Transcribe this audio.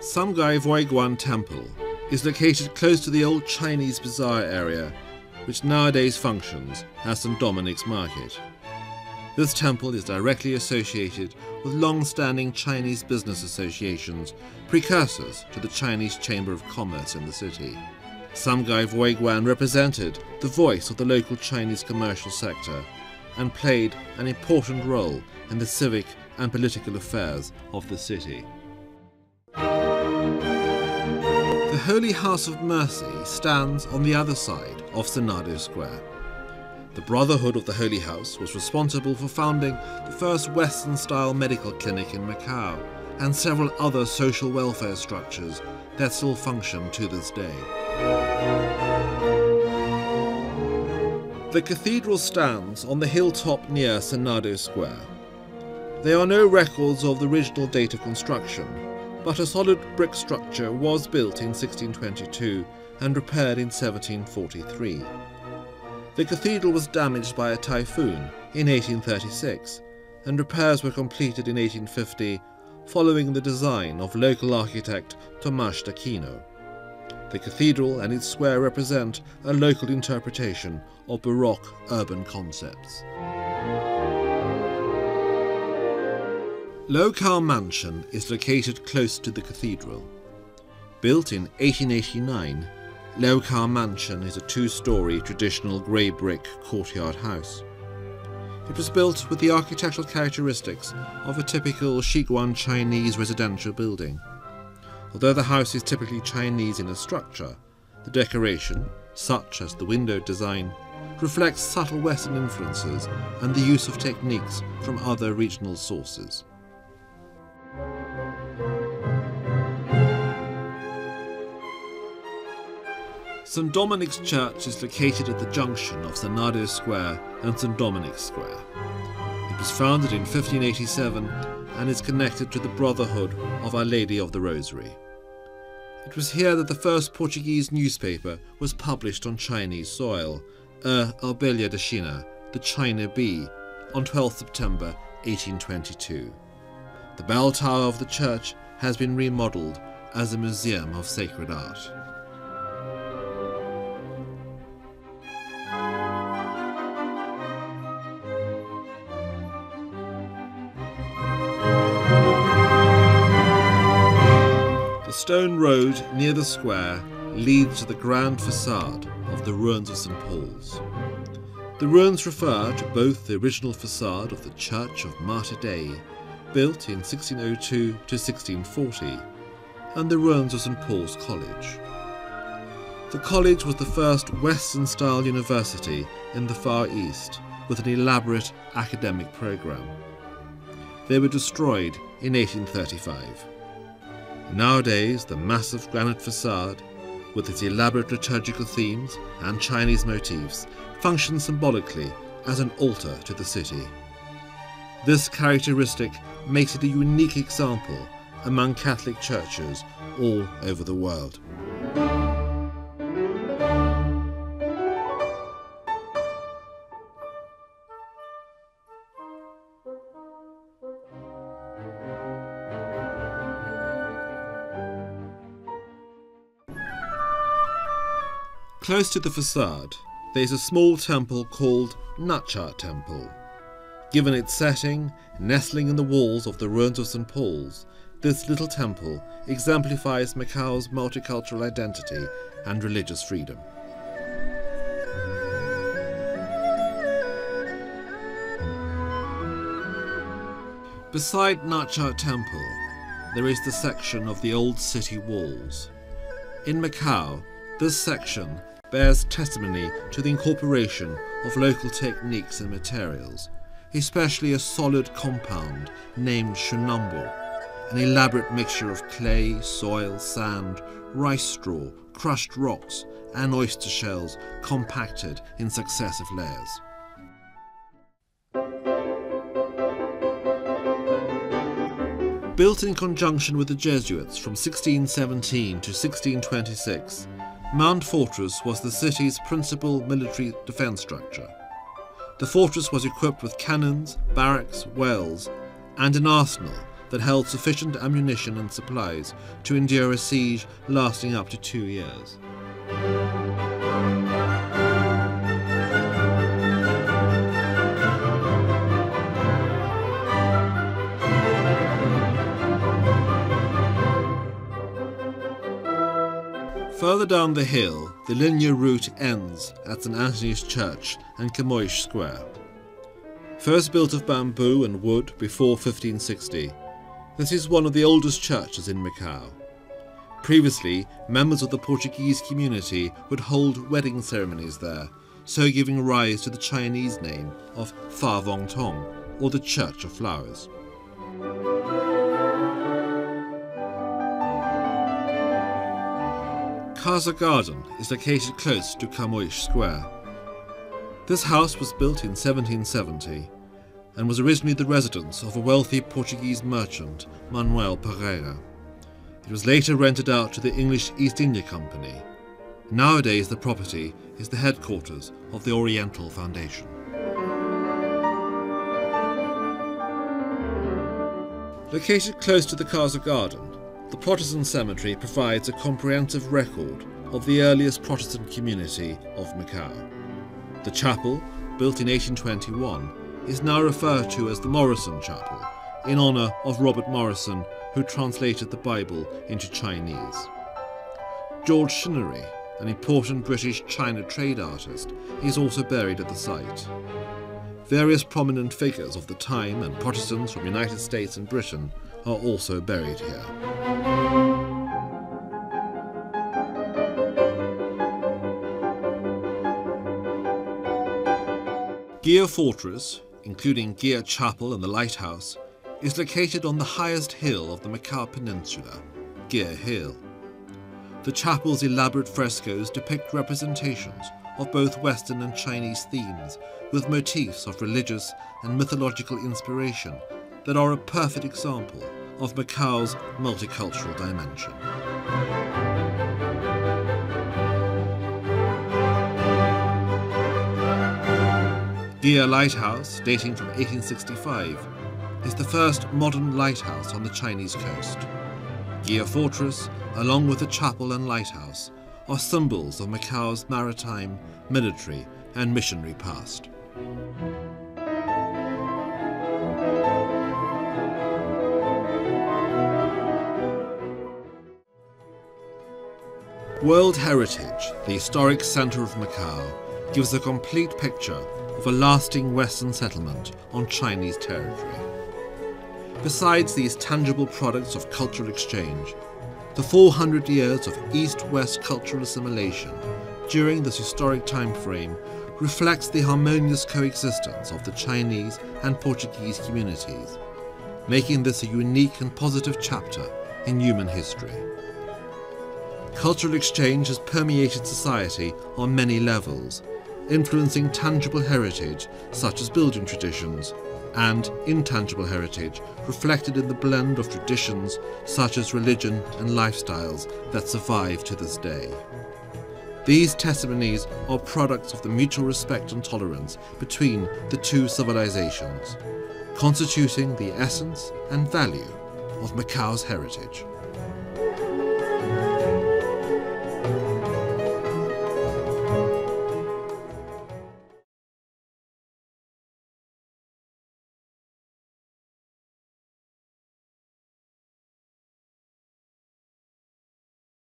Samgai Voiguan Temple is located close to the old Chinese bazaar area, which nowadays functions as St. Dominic's Market. This temple is directly associated with long-standing Chinese business associations, precursors to the Chinese Chamber of Commerce in the city. Samgai Voiguan represented the voice of the local Chinese commercial sector and played an important role in the civic and political affairs of the city. The Holy House of Mercy stands on the other side of Senado Square. The Brotherhood of the Holy House was responsible for founding the first Western-style medical clinic in Macao and several other social welfare structures that still function to this day. The cathedral stands on the hilltop near Senado Square. There are no records of the original date of construction, but a solid brick structure was built in 1622 and repaired in 1743. The cathedral was damaged by a typhoon in 1836, and repairs were completed in 1850 following the design of local architect Tomás d'Aquino. The cathedral and its square represent a local interpretation of Baroque urban concepts. Macao Mansion is located close to the cathedral. Built in 1889, Macao Mansion is a two-storey traditional grey brick courtyard house. It was built with the architectural characteristics of a typical Sichuan Chinese residential building. Although the house is typically Chinese in its structure, the decoration, such as the window design, reflects subtle Western influences and the use of techniques from other regional sources. St. Dominic's Church is located at the junction of Senado Square and St. Dominic's Square. It was founded in 1587 and is connected to the Brotherhood of Our Lady of the Rosary. It was here that the first Portuguese newspaper was published on Chinese soil, Abelha de China, the China Bee, on 12 September 1822. The bell tower of the church has been remodeled as a museum of sacred art. The stone road near the square leads to the grand facade of the ruins of St. Paul's. The ruins refer to both the original facade of the Church of Mater Dei, built in 1602 to 1640, and the ruins of St. Paul's College. The college was the first Western-style university in the Far East with an elaborate academic program. They were destroyed in 1835. Nowadays, the massive granite facade, with its elaborate liturgical themes and Chinese motifs, functions symbolically as an altar to the city. This characteristic makes it a unique example among Catholic churches all over the world. Close to the facade, there is a small temple called Natcha Temple. Given its setting, nestling in the walls of the ruins of St. Paul's, this little temple exemplifies Macao's multicultural identity and religious freedom. Beside Natcha Temple, there is the section of the old city walls. In Macao, this section bears testimony to the incorporation of local techniques and materials, especially a solid compound named shunambo, an elaborate mixture of clay, soil, sand, rice straw, crushed rocks, and oyster shells compacted in successive layers. Built in conjunction with the Jesuits from 1617 to 1626, Mount Fortress was the city's principal military defence structure. The fortress was equipped with cannons, barracks, wells, and an arsenal that held sufficient ammunition and supplies to endure a siege lasting up to 2 years. Further down the hill, the linear route ends at St Anthony's Church and Camoish Square. First built of bamboo and wood before 1560, this is one of the oldest churches in Macau. Previously, members of the Portuguese community would hold wedding ceremonies there, so giving rise to the Chinese name of Fa Vong Tong, or the Church of Flowers. Casa Garden is located close to Camoish Square. This house was built in 1770 and was originally the residence of a wealthy Portuguese merchant, Manuel Pereira. It was later rented out to the English East India Company. Nowadays the property is the headquarters of the Oriental Foundation. Located close to the Casa Garden, the Protestant cemetery provides a comprehensive record of the earliest Protestant community of Macau. The chapel, built in 1821, is now referred to as the Morrison Chapel, in honour of Robert Morrison, who translated the Bible into Chinese. George Chinnery, an important British China trade artist, is also buried at the site. Various prominent figures of the time and Protestants from the United States and Britain are also buried here. Gia Fortress, including Gia Chapel and the lighthouse, is located on the highest hill of the Macao Peninsula, Gia Hill. The chapel's elaborate frescoes depict representations of both Western and Chinese themes, with motifs of religious and mythological inspiration that are a perfect example of Macau's multicultural dimension. Gia Lighthouse, dating from 1865, is the first modern lighthouse on the Chinese coast. Gia Fortress, along with the chapel and lighthouse, are symbols of Macau's maritime, military and missionary past. World Heritage, the Historic Centre of Macao, gives a complete picture of a lasting Western settlement on Chinese territory. Besides these tangible products of cultural exchange, the 400 years of East-West cultural assimilation during this historic time frame reflects the harmonious coexistence of the Chinese and Portuguese communities, making this a unique and positive chapter in human history. Cultural exchange has permeated society on many levels, influencing tangible heritage such as building traditions, and intangible heritage reflected in the blend of traditions such as religion and lifestyles that survive to this day. These testimonies are products of the mutual respect and tolerance between the two civilizations, constituting the essence and value of Macau's heritage.